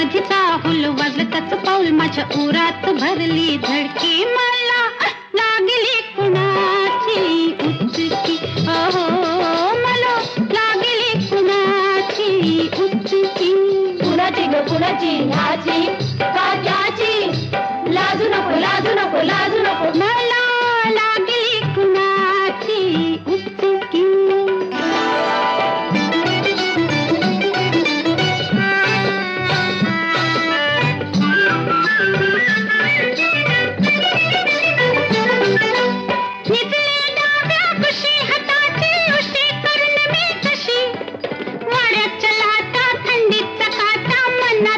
माझी चाहूल वाजलं त्याच पाऊल माझ्या उरात भरली धडकी मला लागली कुणाची उचकी अहो मला लागली कुणाची उचकी कुणाची ग कुणाची ह्याची का त्याची लाजू नको लाजू नको लाजू